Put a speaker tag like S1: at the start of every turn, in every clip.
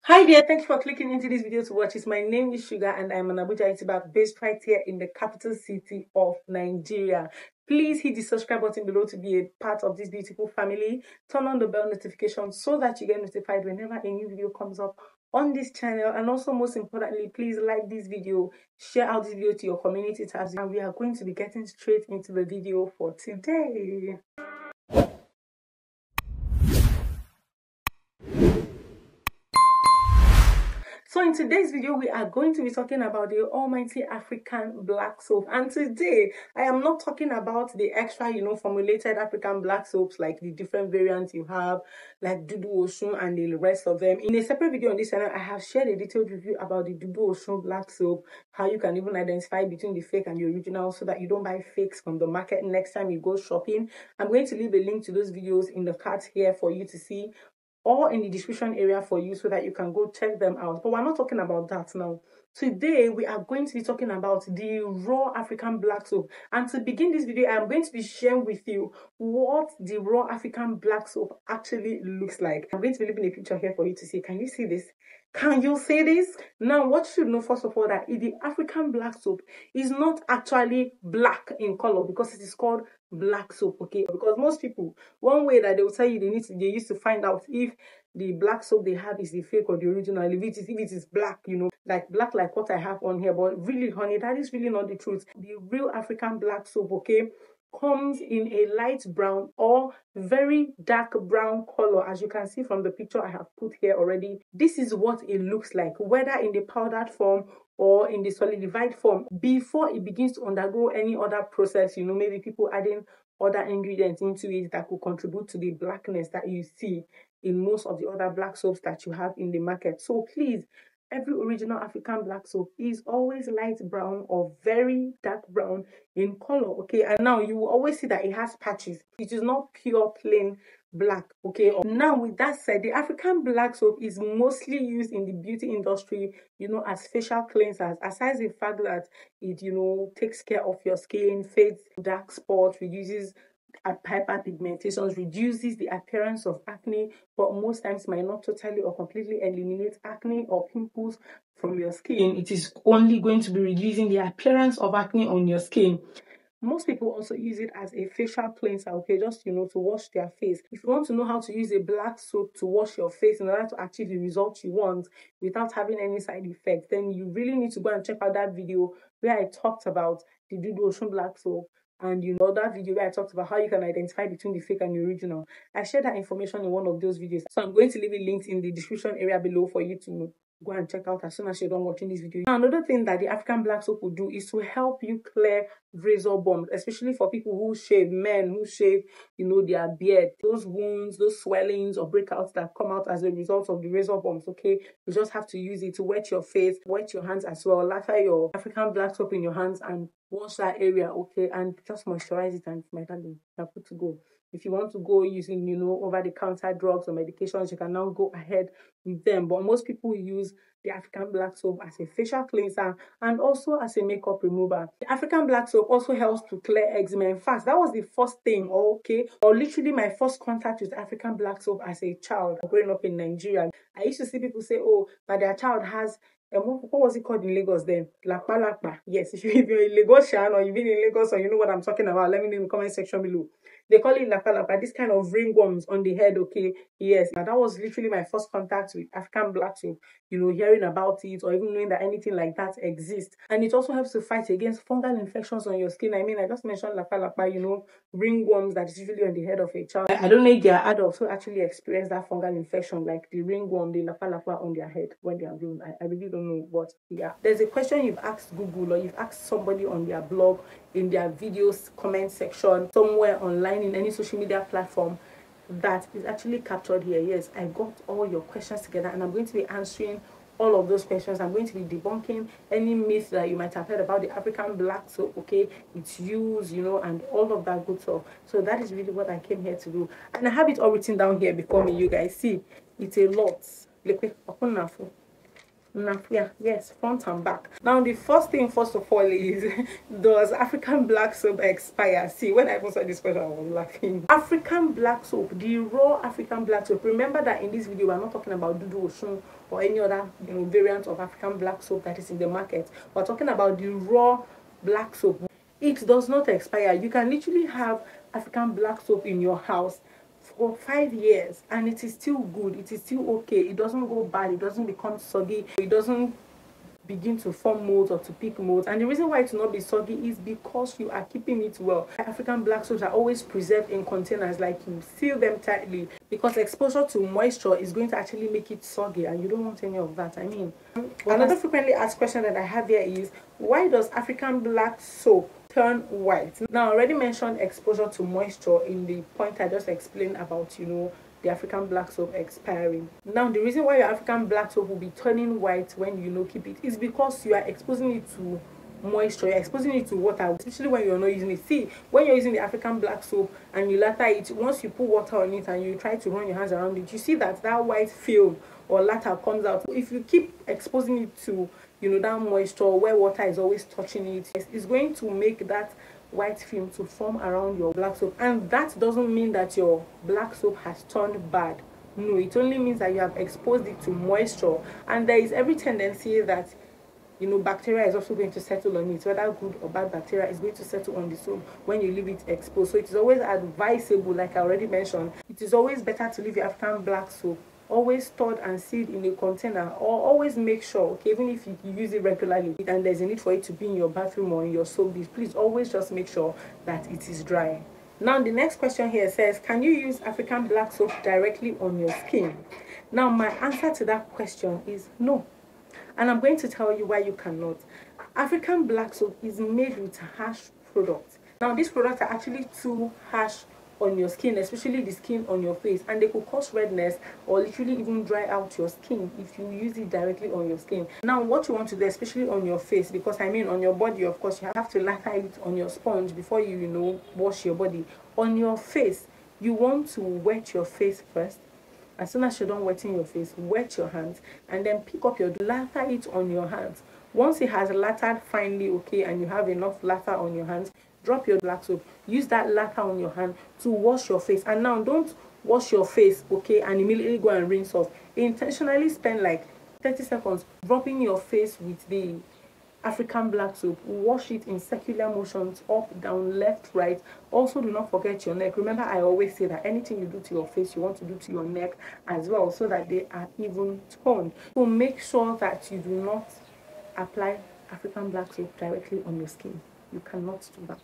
S1: Hi there, thanks for clicking into this video to watch it. My name is Shuga and I'm an Abuja YouTuber based right here in the capital city of Nigeria. Please hit the subscribe button below to be a part of this beautiful family. Turn on the bell notification so that you get notified whenever a new video comes up on this channel. And also, most importantly, please like this video, share out this video to your community tabs, and we are going to be getting straight into the video for today. So in today's video, we are going to be talking about the almighty African black soap. And today, I am not talking about the extra, formulated African black soaps, like the different variants you have, like Dudu Osun and the rest of them. In a separate video on this channel, I have shared a detailed review about the Dudu Osun black soap, how you can even identify between the fake and the original so that you don't buy fakes from the market next time you go shopping. I'm going to leave a link to those videos in the cards here for you to see, or in the description area for you so that you can go check them out. But we're not talking about that now. Today, we are going to be talking about the raw African black soap. And to begin this video, I am going to be sharing with you what the raw African black soap actually looks like. I'm going to be leaving a picture here for you to see. Can you see this? Can you see this? Now, what you should know first of all, that the African black soap is not actually black in color because it is called black soap, okay? Because most people, one way that they will tell you they used to find out if the black soap they have is the fake or the original, if it is black, like black like what I have on here. But really, honey, that is really not the truth. The real African black soap, okay, comes in a light brown or very dark brown color, as you can see from the picture I have put here already. This is what it looks like, whether in the powdered form or in the solidified form, before it begins to undergo any other process, maybe people adding other ingredients into it that could contribute to the blackness that you see in most of the other black soaps that you have in the market. So please, every original African black soap is always light brown or very dark brown in color, okay? And now you will always see that it has patches. It is not pure plain black, okay? Now, with that said, the African black soap is mostly used in the beauty industry, as facial cleansers. Aside the fact that it, takes care of your skin, fades dark spots, reduces hyperpigmentation, reduces the appearance of acne, but most times might not totally or completely eliminate acne or pimples from your skin. It is only going to be reducing the appearance of acne on your skin. Most people also use it as a facial cleanser, okay, just to wash their face. If you want to know how to use a black soap to wash your face in order to achieve the result you want without having any side effects, then you really need to go and check out that video where I talked about the Dudu Osun black soap. And that video where I talked about how you can identify between the fake and the original. I shared that information in one of those videos. So I'm going to leave it linked in the description area below for you to go and check out as soon as you're done watching this video. Now, another thing that the African black soap will do is to help you clear razor bumps, especially for people who shave, men who shave, their beard. Those wounds, those swellings or breakouts that come out as a result of the razor bumps, okay? You just have to use it to wet your face, wet your hands as well. Lather your African black soap in your hands and wash that area, okay? And just moisturize it, and my darling, you're good to go. If you want to go using, over-the-counter drugs or medications, you can now go ahead with them. But most people use the African black soap as a facial cleanser and also as a makeup remover. The African black soap also helps to clear eczema. In fact, that was the first thing, okay, or literally my first contact with African black soap as a child growing up in Nigeria. I used to see people say, oh, that their child has what was it called in Lagos then? Lakpa. Yes, if you're in Lagos, or you've been in Lagos, or you know what I'm talking about, let me know in the comment section below. They call it lakpa, this kind of ringworms on the head, okay? Yes, now that was literally my first contact with African black soap, hearing about it or even knowing that anything like that exists. And it also helps to fight against fungal infections on your skin. I mean, I just mentioned lakpa, ringworms that is usually on the head of a child. I don't know if there are adults who actually experience that fungal infection, like the ringworm, the lakpa on their head when they are grown. I really don't know, but yeah. There's a question you've asked Google or you've asked somebody on their blog, in their videos comment section, somewhere online, in any social media platform, that is actually captured here. Yes, I got all your questions together and I'm going to be answering all of those questions. I'm going to be debunking any myth that you might have heard about the African black soap, okay, its use, and all of that good stuff. So that is really what I came here to do, and I have it all written down here before me. You guys see, it's a lot. Yeah, yes, front and back. Now, the first thing, first of all, is does African black soap expire? See, when I first saw this question, I was laughing. African black soap, the raw African black soap. Remember that in this video, we're not talking about Dudu Osun or any other variant of African black soap that is in the market. We're talking about the raw black soap. It does not expire. You can literally have African black soap in your house for 5 years and it is still good, it is still okay, it doesn't go bad, it doesn't become soggy, it doesn't begin to form molds or to pick molds. And the reason why it will not be soggy is because you are keeping it well. African black soaps are always preserved in containers, like you seal them tightly, because exposure to moisture is going to actually make it soggy and you don't want any of that. I mean, another frequently asked question that I have here is, why does African black soap turn white? Now, I already mentioned exposure to moisture in the point I just explained about, the African black soap expiring. Now, the reason why your African black soap will be turning white when you keep it is because you are exposing it to moisture, you're exposing it to water, especially when you're not using it. See, when you're using the African black soap and you latter it, once you put water on it and you try to run your hands around it, you see that white film or latter comes out. If you keep exposing it to that moisture where water is always touching it, it's going to make that white film to form around your black soap. And that doesn't mean that your black soap has turned bad. No, it only means that you have exposed it to moisture, and there is every tendency that bacteria is also going to settle on it. Whether good or bad bacteria is going to settle on the soap when you leave it exposed. So it is always advisable, like I already mentioned, it is always better to leave your African black soap always stored and sealed in a container, or always make sure, okay, even if you use it regularly and there's a need for it to be in your bathroom or in your soap dish, please always just make sure that it is dry. Now, the next question here says, can you use African black soap directly on your skin? Now, my answer to that question is no. And I'm going to tell you why you cannot. African black soap is made with harsh products. Now, these products are actually too harsh on your skin, especially the skin on your face, and they could cause redness or literally even dry out your skin if you use it directly on your skin. Now, what you want to do, especially on your face, because I mean on your body, of course, you have to lather it on your sponge before you wash your body. On your face, you want to wet your face first. As soon as you're done wetting your face, wet your hands and then pick up your lather it on your hands. Once it has lattered finely, okay, and you have enough lather on your hands, drop your black soap. Use that lather on your hand to wash your face. And now, don't wash your face, okay, and immediately go and rinse off. Intentionally spend like 30 seconds rubbing your face with the African black soap. Wash it in circular motions, up, down, left, right. Also, do not forget your neck. Remember, I always say that anything you do to your face, you want to do to your neck as well, so that they are even toned. So make sure that you do not apply African black soap directly on your skin. You cannot do that.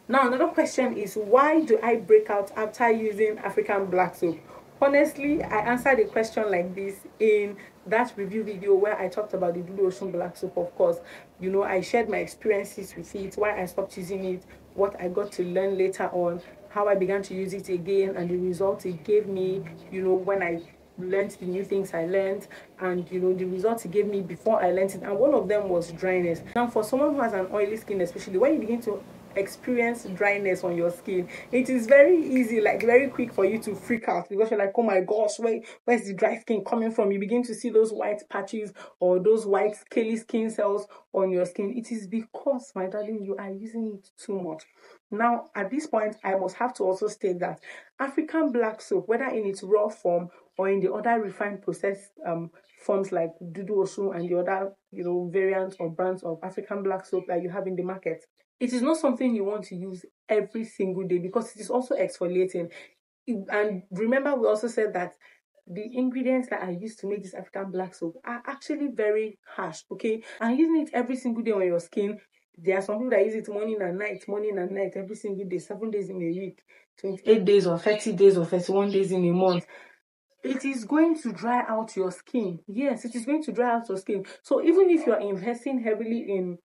S1: Now, another question is, why do I break out after using African black soap? Honestly, I answered a question like this in that review video where I talked about the Blue Ocean black soap. Of course, I shared my experiences with it, why I stopped using it, what I got to learn later on, how I began to use it again, and the results it gave me, when I learned the new things I learned, and the results it gave me before I learned it. And one of them was dryness. Now, for someone who has an oily skin, especially when you begin to experience dryness on your skin, it is very easy, like very quick for you to freak out, because you're like, oh my gosh, where's the dry skin coming from? You begin to see those white patches or those white scaly skin cells on your skin. It is because, my darling, you are using it too much. Now, at this point, I must have to also state that African black soap, whether in its raw form or in the other refined processed forms like Dudu Osun and the other variants or brands of African black soap that you have in the market, it is not something you want to use every single day, because it is also exfoliating. And remember, we also said that the ingredients that are used to make this African black soap are actually very harsh, okay? And using it every single day on your skin, there are some people that use it morning and night, every single day, 7 days in a week, 28 days or 30 days or 31 days in a month. It is going to dry out your skin. Yes, it is going to dry out your skin. So even if you're investing heavily in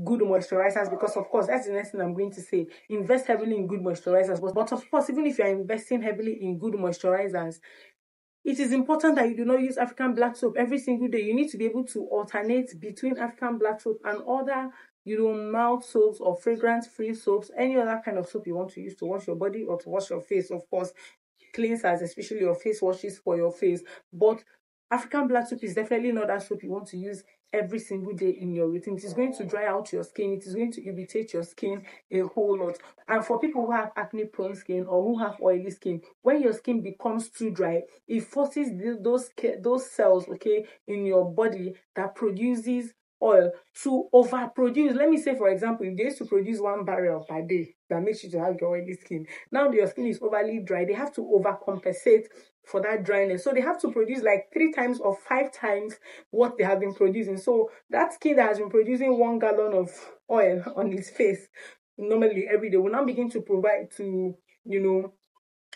S1: good moisturizers, because of course that's the next thing I'm going to say, invest heavily in good moisturizers, but of course, even if you're investing heavily in good moisturizers, it is important that you do not use African black soap every single day. You need to be able to alternate between African black soap and other mild soaps or fragrance-free soaps, any other kind of soap you want to use to wash your body or to wash your face. Of course, cleansers, especially your face washes for your face. But African black soap is definitely not that soap you want to use every single day in your routine. It is going to dry out your skin. It is going to irritate your skin a whole lot. And for people who have acne prone skin or who have oily skin, when your skin becomes too dry, it forces those cells, okay, in your body that produces oil to overproduce. Let me say, for example, if they used to produce 1 barrel per day that makes you to have your oily skin, now your skin is overly dry, they have to overcompensate for that dryness. So they have to produce like 3 times or 5 times what they have been producing. So that skin that has been producing 1 gallon of oil on its face normally every day will now begin to provide to, will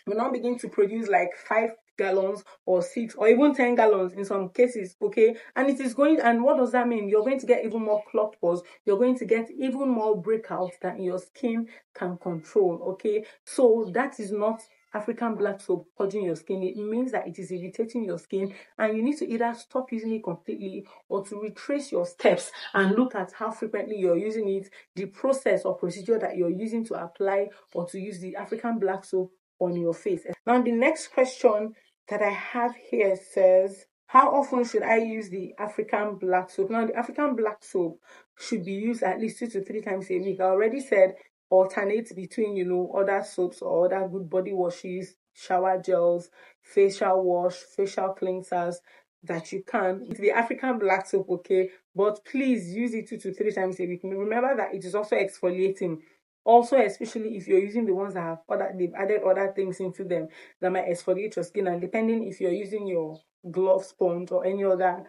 S1: now begin to produce like 5 gallons or 6 or even 10 gallons in some cases, okay? And it is going, and what does that mean? You're going to get even more clogged pores. You're going to get even more breakouts that your skin can control, okay? So that is not African black soap purging your skin. It means that it is irritating your skin, and you need to either stop using it completely or to retrace your steps and look at how frequently you're using it, the process or procedure that you're using to apply or to use the African black soap on your face. Now, the next question that I have here says, how often should I use the African black soap? Now, the African black soap should be used at least 2 to 3 times a week. I already said alternate between, other soaps or other good body washes, shower gels, facial wash, facial cleansers that you can with the African black soap, okay? But please use it 2 to 3 times a week. Remember that it is also exfoliating. Also, especially if you're using the ones that they've added other things into them that might exfoliate your skin, and depending if you're using your glove sponge or any other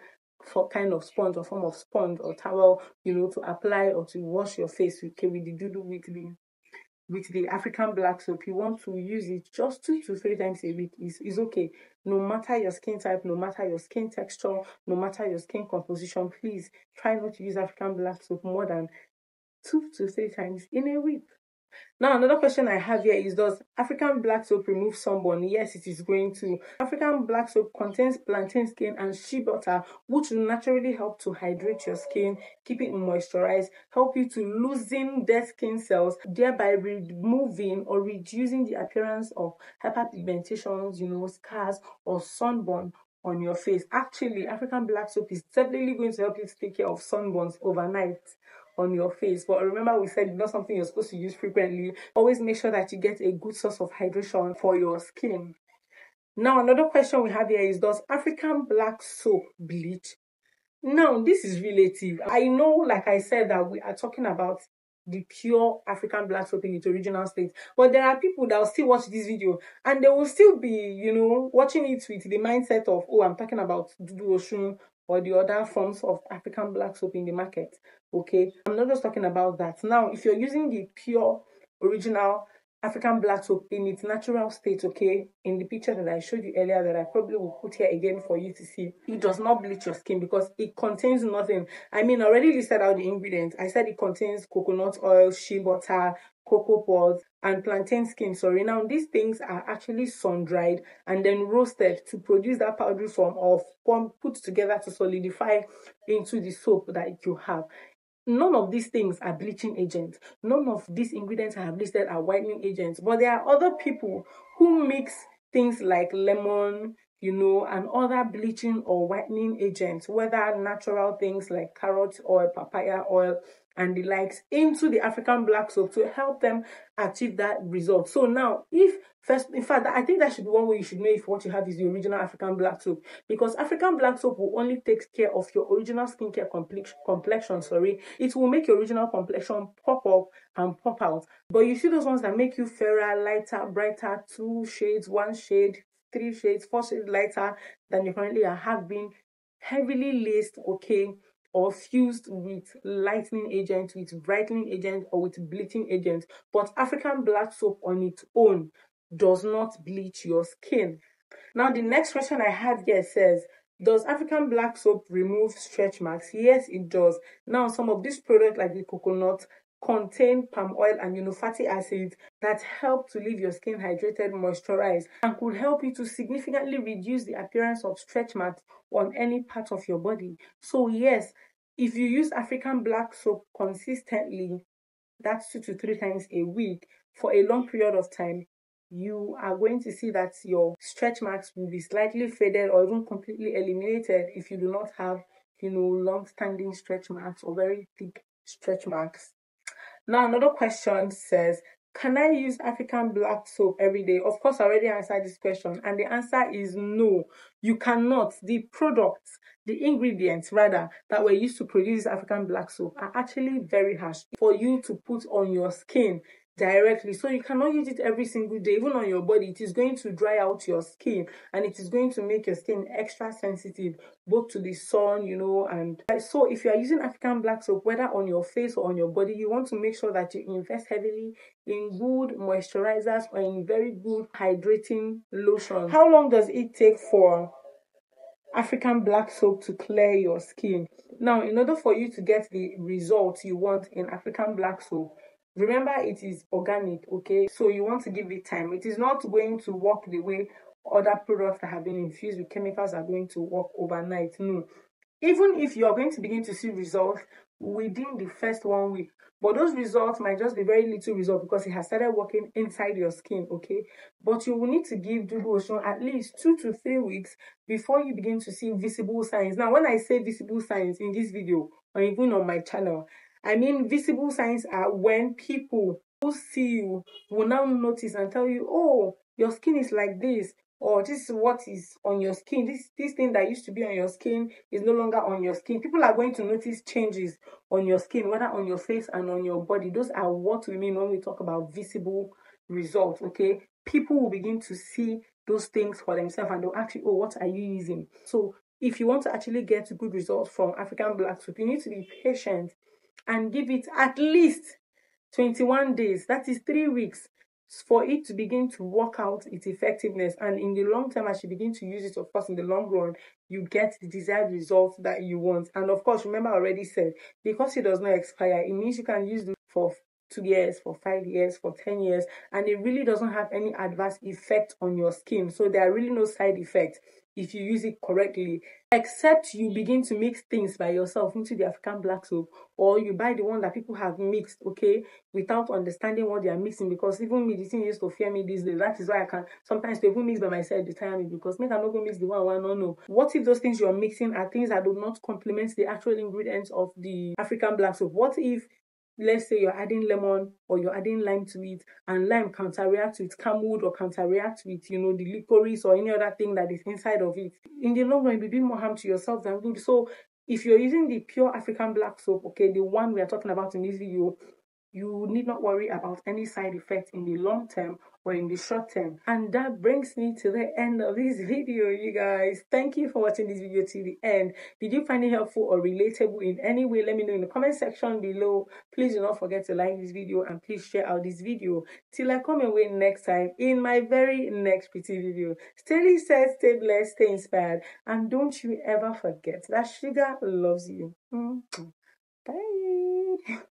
S1: kind of sponge or form of sponge or towel, to apply or to wash your face with the African black soap, you want to use it just 2 to 3 times a week is okay. No matter your skin type, no matter your skin texture, no matter your skin composition, please try not to use African black soap more than 2 to 3 times in a week. Now, another question I have here is, does African black soap remove sunburn? Yes, it is going to. African black soap contains plantain skin and shea butter, which will naturally help to hydrate your skin, keep it moisturized, help you to loosen dead skin cells, thereby removing or reducing the appearance of hyperpigmentations, scars or sunburn on your face. Actually, African black soap is definitely going to help you to take care of sunburns overnight on your face. But remember, we said it's not something you're supposed to use frequently. Always make sure that you get a good source of hydration for your skin. Now, another question we have here is, does African black soap bleach? Now, this is relative. I know, like I said, that we are talking about the pure African black soap in its original state, but there are people that will still watch this video and they will still be, watching it with the mindset of, oh, I'm talking about Dudu Oshun or the other forms of African black soap in the market. Okay, I'm not just talking about that. Now, if you're using the pure original African black soap in its natural state, okay, in the picture that I showed you earlier that I probably will put here again for you to see, it does not bleach your skin because it contains nothing. I mean, I already listed out the ingredients. I said it contains coconut oil, shea butter, cocoa pods, and plantain skin. Sorry, now these things are actually sun-dried and then roasted to produce that powdery form of put together to solidify into the soap that you have. None of these things are bleaching agents. None of these ingredients I have listed are whitening agents. But there are other people who mix things like lemon, and other bleaching or whitening agents, whether natural things like carrot oil, papaya oil, and the likes, into the African black soap to help them achieve that result. So now, in fact, I think that should be one way you should know if what you have is the original African black soap, because African black soap will only take care of your original skincare complexion. It will make your original complexion pop up and pop out. But you see those ones that make you fairer, lighter, brighter, 2 shades, 1 shade, 3 shades, 4 shades lighter than you currently are, have been heavily laced, okay, or fused with lightening agents, with brightening agents, or with bleaching agents. But African black soap on its own does not bleach your skin. Now, the next question I have here says, does African black soap remove stretch marks? Yes, it does. Now, some of these products like the coconut contain palm oil and fatty acids that help to leave your skin hydrated, moisturized, and could help you to significantly reduce the appearance of stretch marks on any part of your body. So yes, if you use African black soap consistently, that's 2 to 3 times a week for a long period of time, you are going to see that your stretch marks will be slightly faded or even completely eliminated if you do not have, long-standing stretch marks or very thick stretch marks. Now, another question says, can I use African black soap every day? Of course, I already answered this question, and the answer is no. You cannot. The products, the ingredients rather, that were used to produce African black soap are actually very harsh for you to put on your skin directly. So you cannot use it every single day, even on your body. It is going to dry out your skin, and it is going to make your skin extra sensitive both to the sun, and so if you are using African black soap, whether on your face or on your body, you want to make sure that you invest heavily in good moisturizers or in very good hydrating lotion. How long does it take for African black soap to clear your skin? Now, in order for you to get the results you want in African black soap, remember it is organic, okay? So you want to give it time. It is not going to work the way other products that have been infused with chemicals are going to work overnight. No. Even if you're going to begin to see results within the first 1 week, but those results might just be very little results because it has started working inside your skin, okay? But you will need to give due lotion at least 2 to 3 weeks before you begin to see visible signs. Now, when I say visible signs in this video or even on my channel, I mean visible signs are when people who see you will now notice and tell you, oh, your skin is like this, or this is what is on your skin. This thing that used to be on your skin is no longer on your skin. People are going to notice changes on your skin, whether on your face and on your body. Those are what we mean when we talk about visible results, okay? People will begin to see those things for themselves and they'll ask you, oh, what are you using? So if you want to actually get good results from African black soap, you need to be patient and give it at least 21 days. That is 3 weeks for it to begin to work out its effectiveness. And in the long term, as you begin to use it, of course, in the long run, you get the desired results that you want. And of course, remember I already said, because it does not expire, it means you can use it for 2 years, for 5 years, for 10 years, and it really doesn't have any adverse effect on your skin. So there are really no side effects if you use it correctly, except you begin to mix things by yourself into the African black soap, or you buy the one that people have mixed, okay, without understanding what they are mixing. Because even me, the thing used to fear me these days. That is why I can sometimes to even mix by myself, they tire me, because make I'm not going to mix the one. No. What if those things you are mixing are things that do not complement the actual ingredients of the African black soap? What if, let's say, you're adding lemon or you're adding lime to it, and lime counter-reacts with camwood or counter-reacts with, the licorice or any other thing that is inside of it? In the long run, you'll be doing more harm to yourself than good. So if you're using the pure African black soap, okay, the one we are talking about in this video, you need not worry about any side effects in the long term or in the short term. And that brings me to the end of this video, you guys. Thank you for watching this video to the end. Did you find it helpful or relatable in any way? Let me know in the comment section below. Please do not forget to like this video and please share out this video. Till I come away next time in my very next pretty video. Stay safe, stay blessed, stay inspired, and don't you ever forget that Shuga loves you. Bye.